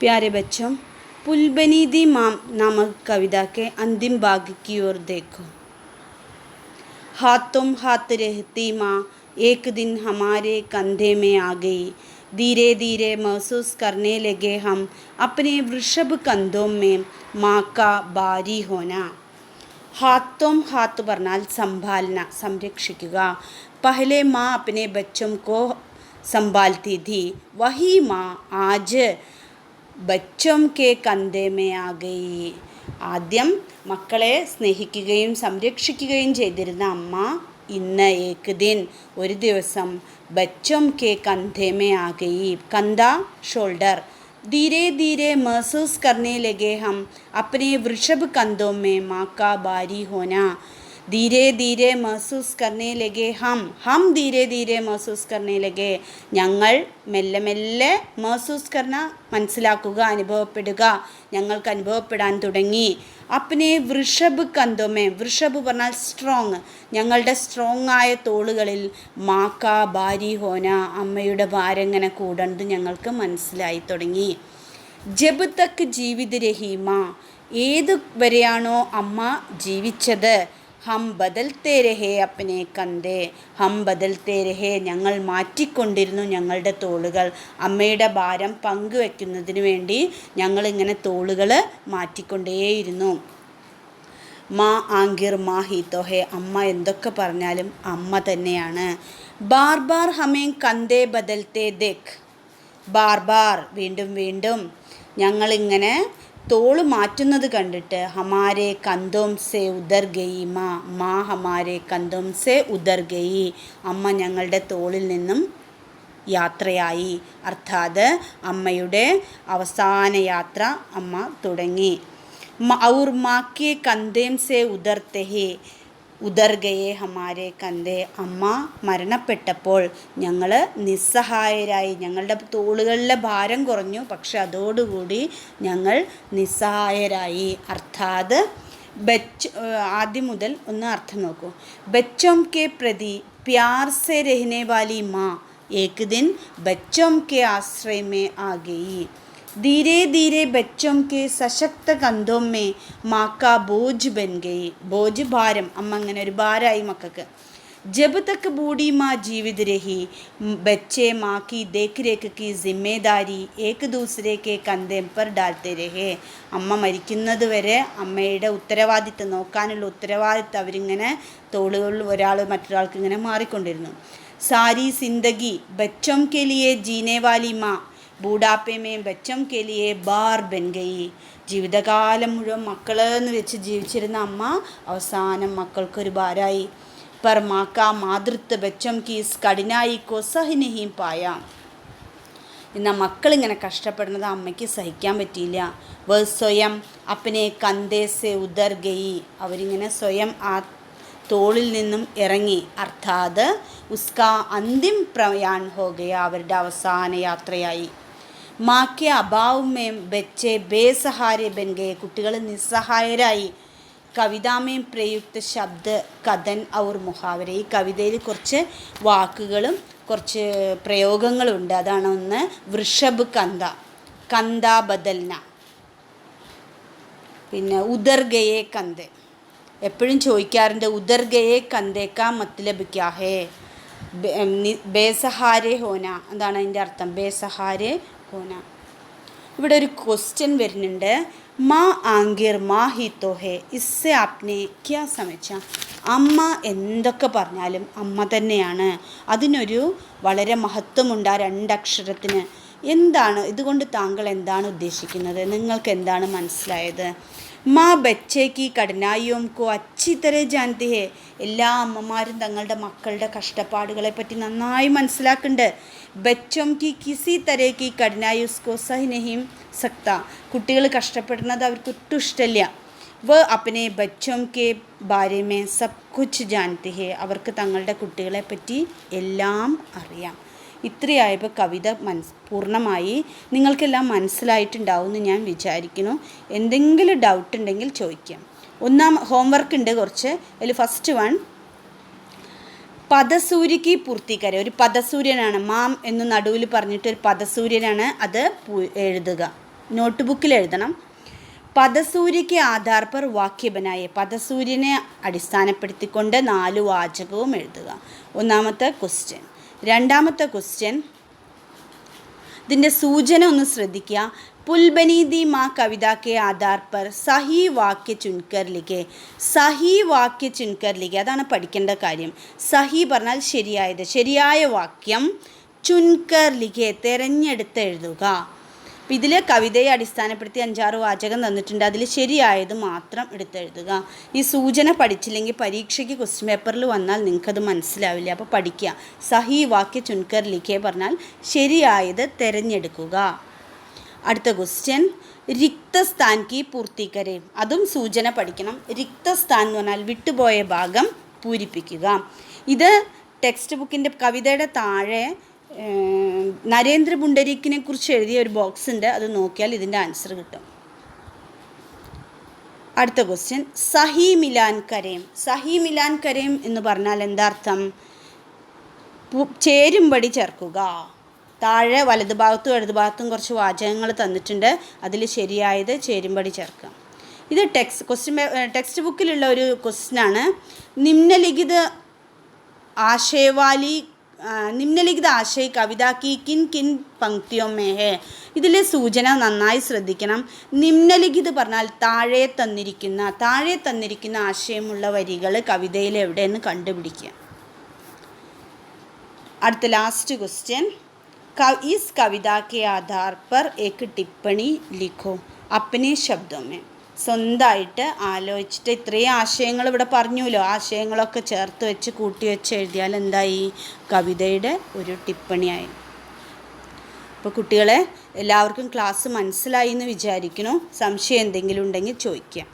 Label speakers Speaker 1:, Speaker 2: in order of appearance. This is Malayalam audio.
Speaker 1: प्यारे बच्चों, पुलबनी दी माम नामक कविता के अंतिम भाग की ओर देखो। हाथ तुम हाथ रहती माँ, एक दिन हमारे कंधे में आ गई। धीरे धीरे महसूस करने लगे हम अपने वृषभ कंधों में माँ का भारी होना। हाथों हाथ പറഞ്ഞാൽ संभालना, संरक्षिക്കുക। पहले माँ अपने बच्चों को संभालती थी, वही माँ आज ബച്ചം കെ കന്ധേ മേ ആ ഗയി. ആദ്യം മക്കളെ സ്നേഹിക്കുകയും സംരക്ഷിക്കുകയും ചെയ്തിരുന്ന അമ്മ ഇന്ന് ഏക് ദിൻ ഒരു ദിവസം ബച്ചം കെ കന്ധേ മേ ആ ഗയി. കന്ധ ഷോൾഡർ. धीरे धीरे महसूस करने लगे हम अपने वृषभ कंधों में माँ का भारी होना. धीरे धीरे महसूस करने लगे हम धीरे धीरे महसूस करने लगे. ഞങ്ങൾ മെല്ലെ മെല്ലെ महसूस करना മനസ്സിലാക്കുക, അനുഭവപ്പെടുക, ഞങ്ങൾക്ക് അനുഭവപ്പെടാൻ തുടങ്ങി. अपने वृषभ कंधों में, വൃഷഭ് പറഞ്ഞാൽ സ്ട്രോങ്, ഞങ്ങളുടെ സ്ട്രോങ് ആയ തോളുകളിൽ മാക്ക ഭാരി ഹോന, അമ്മയുടെ ഭാരം ഇങ്ങനെ കൂടണത് ഞങ്ങൾക്ക് മനസ്സിലായി തുടങ്ങി. ജബ് തക്ക് ജീവിത രഹി മാ, ഏതു വരെയാണോ അമ്മ ജീവിച്ചത്, ഹം ബദൽത്തേ രഹേ അപ്പനെ കന്തേ, ഹം ബദൽത്തേ രഹേ, ഞങ്ങൾ മാറ്റിക്കൊണ്ടിരുന്നു ഞങ്ങളുടെ തോളുകൾ. അമ്മയുടെ ഭാരം പങ്കുവെക്കുന്നതിന് വേണ്ടി ഞങ്ങളിങ്ങനെ തോളുകൾ മാറ്റിക്കൊണ്ടേയിരുന്നു. മാ ആങ്കിർ മാ ഹി തോ ഹേ, അമ്മ എന്തൊക്കെ പറഞ്ഞാലും അമ്മ തന്നെയാണ്. ബാർ ബാർ ഹമേ കന്തേ ബദൽത്തേ ദേഖ്, ബാർ ബാർ വീണ്ടും വീണ്ടും ഞങ്ങളിങ്ങനെ തോള് മാറ്റുന്നത് കണ്ടിട്ട് ഹമാരെ കന്തോം സെ ഉദർ ഗയി മാ, മാ ഹമാരെ കന്തോം സെ ഉദർ ഗയി, അമ്മ ഞങ്ങളുടെ തോളിൽ നിന്നും യാത്രയായി. അർത്ഥാത് അമ്മയുടെ അവസാന യാത്ര അമ്മ തുടങ്ങി. ഔർ മാ കെ കന്തേം സെ ഉദർത്തെ ഹേ ഉദർ ഗയേ ഹമാരെ കന്തേ, അമ്മ മരണപ്പെട്ടപ്പോൾ ഞങ്ങൾ നിസ്സഹായരായി. ഞങ്ങളുടെ തോളുകളിലെ ഭാരം കുറഞ്ഞു, പക്ഷെ അതോടുകൂടി ഞങ്ങൾ നിസ്സഹായരായി. അർത്ഥാത് ആദ്യം മുതൽ ഒന്ന് അർത്ഥം നോക്കൂ. ബച്ചോം കെ പ്രതി പ്യാർ സെ രഹനെ വാലി മാ, ഏക് ദിൻ ബച്ചോം കെ ആശ്രയ മേ ആ ഗയി. धीरे धीरे बच्चों के सशक्त कंधों में माँ का बोझ बन गई. बोझ ഭാരം, അമ്മ അങ്ങനെ ഒരു ഭാരമായി മക്കൾക്ക്. जब तक बूढ़ी माँ जीवित रही, बच्चे माँ की देख रेख की जिम्मेदारी एक दूसरे के कंधे पर डालते रहे. അമ്മ മരിക്കുന്നത് വരെ അമ്മയുടെ ഉത്തരവാദിത്തം നോക്കാനുള്ള ഉത്തരവാദിത്തം അവരിങ്ങനെ തോളുകളിൽ ഒരാൾ മറ്റൊരാൾക്ക് ഇങ്ങനെ മാറിക്കൊണ്ടിരുന്നു. सारी जिंदगी बच्चों के लिए जीने वाली माँ ബൂഡാപ്പേ മേ ബച്ചം കെ ലിയേ ബാർ ബൻ ഗയി. ജീവിതകാലം മുഴുവൻ മക്കളെന്ന് വെച്ച് ജീവിച്ചിരുന്ന അമ്മ അവസാനം മക്കൾക്കൊരു ഭാരമായി. പർ മാക്ക മാതൃത്വ ബച്ചം കീസ് കഠിനായി കോ സഹി നഹീം പായ. എന്നാൽ മക്കളിങ്ങനെ കഷ്ടപ്പെടുന്നത് അമ്മയ്ക്ക് സഹിക്കാൻ പറ്റിയില്ല. വ സ്വയം അപ്പനെ കന്തേ സെ ഉദർ ഗയി, അവരിങ്ങനെ സ്വയം ആ തോളിൽ നിന്നും ഇറങ്ങി. അർത്ഥാത് ഉസ്കാ അന്തിം പ്രയാൺ ഹോ ഗയ, അവരുടെ അവസാന യാത്രയായി. മാക്കെ അഭാവമേ ബച്ചെ ബേസഹാരെ ബൻ ഗയെ, കുട്ടികൾ നിസ്സഹായരായി. കവിതാമേ പ്രയുക്ത ശബ്ദ കഥൻ ഔർ മുഹാവര, ഈ കവിതയിൽ കുറച്ച് വാക്കുകളും കുറച്ച് പ്രയോഗങ്ങളുണ്ട്. അതാണ് ഒന്ന് വൃഷഭ് കന്ത, കന്ത ബദൽന, പിന്നെ ഉദർ ഗയെ കന്തേ. എപ്പോഴും ചോദിക്കാറുണ്ട് ഉദർ ഗയെ കന്തേ കാ മത്ലബ് ക്യാ ഹേ. ബേസഹാരെ ഹോന, എന്താണ് അതിൻ്റെ അർത്ഥം? ബേസഹാരെ ഹോന. ഇവിടെ ഒരു ക്വസ്റ്റ്യൻ വരുന്നുണ്ട്. മാ ആങ്കിർ മാ ഹി തോ ഹേ, ഇസ്സെ ആപ്നെ ക്യാ സമച്ച. അമ്മ എന്തൊക്കെ പറഞ്ഞാലും അമ്മ തന്നെയാണ്. അതിനൊരു വളരെ മഹത്വമുണ്ട് ആ രണ്ടക്ഷരത്തിന്. എന്താണ് ഇതുകൊണ്ട് താങ്കൾ എന്താണ് ഉദ്ദേശിക്കുന്നത്? നിങ്ങൾക്ക് എന്താണ് മനസ്സിലായത്? മാ ബച്ചേക്ക് കഠിനായിയും കോ അച്ചി തര ജാനത്തി ഹേ, എല്ലാ അമ്മമാരും തങ്ങളുടെ മക്കളുടെ കഷ്ടപ്പാടുകളെ പറ്റി നന്നായി മനസ്സിലാക്കുന്നുണ്ട്. ബച്ചോം കി കിസി തരേക്ക് കഠിനായി ഉസ്കോ സഹി നഹീം സക്ത, കുട്ടികൾ കഷ്ടപ്പെടുന്നത് അവർക്ക് ഒട്ടും ഇഷ്ടമില്ല. വ അപ്പനെ ബച്ചോം കെ ബാരെ മേ സബ് കുച്ച് ജാനത്തി ഹേ, അവർക്ക് തങ്ങളുടെ കുട്ടികളെ പറ്റി എല്ലാം അറിയാം. ഇത്രയായപ്പോൾ കവിത പൂർണ്ണമായി. നിങ്ങൾക്കെല്ലാം മനസ്സിലായിട്ടുണ്ടാവും എന്ന് ഞാൻ വിചാരിക്കുന്നു. എന്തെങ്കിലും ഡൗട്ട് ഉണ്ടെങ്കിൽ ചോദിക്കാം. ഹോംവർക്ക് ഉണ്ട് കുറച്ച്. അതിൽ ഫസ്റ്റ് വൺ, പദസൂര്യക്ക് പൂർത്തീകര. ഒരു പദസൂര്യനാണ്, മാം എന്ന് നടുവിൽ പറഞ്ഞിട്ട് ഒരു പദസൂര്യനാണ്, അത് എഴുതുക. നോട്ട്ബുക്കിൽ എഴുതണം. പദസൂര്യയ്ക്ക് ആധാർ പർ വാക്യ ബനായെ. പദസൂര്യനെ അടിസ്ഥാനപ്പെടുത്തിക്കൊണ്ട് 4 വാചകവും എഴുതുക. ഒന്നാമത്തെ ക്വസ്റ്റ്യൻ. രണ്ടാമത്തെ ക്വസ്റ്റ്യൻ, ഇതിൻ്റെ സൂചന ഒന്ന് ശ്രദ്ധിക്കുക. പുൽബനി ദി മാ കവിത കെ ആധാർ പർ സഹി വാക്യ ചുൻകർ ലിഖെ. സഹി വാക്യ ചുൻകർ ലിഖെ, അതാണ് പഠിക്കേണ്ട കാര്യം. സഹി പറഞ്ഞാൽ ശരിയായത്, ശരിയായ വാക്യം. ചുൻകർ ലിഖെ, തിരഞ്ഞെടുത്ത് എഴുതുക. അപ്പം ഇതിൽ കവിതയെ അടിസ്ഥാനപ്പെടുത്തി 5-6 വാചകം തന്നിട്ടുണ്ട്. അതിൽ ശരിയായത് മാത്രം എടുത്തെഴുതുക. ഈ സൂചന പഠിച്ചില്ലെങ്കിൽ പരീക്ഷയ്ക്ക് ക്വസ്റ്റ്യൻ പേപ്പറിൽ വന്നാൽ നിങ്ങൾക്കത് മനസ്സിലാവില്ല. അപ്പോൾ പഠിക്കുക. സഹി വാക്യ ചുൻകർ ലിഖെ പറഞ്ഞാൽ ശരിയായത് തിരഞ്ഞെടുക്കുക. അടുത്ത ക്വസ്റ്റ്യൻ, റിക്തസ്ഥാൻ കി പൂർത്തി കരെ. അതും സൂചന പഠിക്കണം. റിക്തസ്ഥാൻ എന്ന് പറഞ്ഞാൽ വിട്ടുപോയ ഭാഗം പൂരിപ്പിക്കുക. ഇത് ടെക്സ്റ്റ് ബുക്കിൻ്റെ കവിതയുടെ താഴെ നരേന്ദ്ര പുണ്ടരീക്കിനെ കുറിച്ച് എഴുതിയ ഒരു ബോക്സ് ഉണ്ട്. അത് നോക്കിയാൽ ഇതിൻ്റെ ആൻസർ കിട്ടും. അടുത്ത ക്വസ്റ്റ്യൻ, സഹി മിലാൻ കരേം. സഹി മിലാൻ കരേം എന്ന് പറഞ്ഞാൽ എന്താർത്ഥം? ചേരുംപടി ചേർക്കുക. താഴെ വലതുഭാഗത്തും ഇടതുഭാഗത്തും കുറച്ച് വാചകങ്ങൾ തന്നിട്ടുണ്ട്. അതിൽ ശരിയായത് ചേരുംപടി ചേർക്കുക. ഇത് ടെക്സ്റ്റ് ബുക്കിലുള്ള ഒരു ക്വസ്റ്റ്യനാണ്. നിമ്നലിഖിത ആശയ കവിത കി കിൻ കിൻ പങ്ക്തിയോ മേ ഹേ. ഇതിലെ സൂചന നന്നായി ശ്രദ്ധിക്കണം. നിമ്നലിഖിത് പറഞ്ഞാൽ താഴെ തന്നിരിക്കുന്ന ആശയമുള്ള വരികൾ കവിതയിൽ എവിടെയെന്ന് കണ്ടുപിടിക്കുക. അടുത്ത ലാസ്റ്റ് ക്വസ്റ്റ്യൻ, इस कविता के आधार पर एक टिप्पणी लिखो अपने शब्दों में. സ്വന്തമായിട്ട് ആലോചിച്ചിട്ട് ഇത്രയും ആശയങ്ങൾ ഇവിടെ പറഞ്ഞുല്ലോ, ആശയങ്ങളൊക്കെ ചേർത്ത് വെച്ച് കൂട്ടി വെച്ച് എഴുതിയാൽ എന്തായി? കവിതയുടെ ഒരു ടിപ്പണിയായി. അപ്പോൾ കുട്ടികളെ, എല്ലാവർക്കും ക്ലാസ് മനസ്സിലായി എന്ന് വിചാരിക്കുന്നു. സംശയം എന്തെങ്കിലും ഉണ്ടെങ്കിൽ ചോദിക്കാം.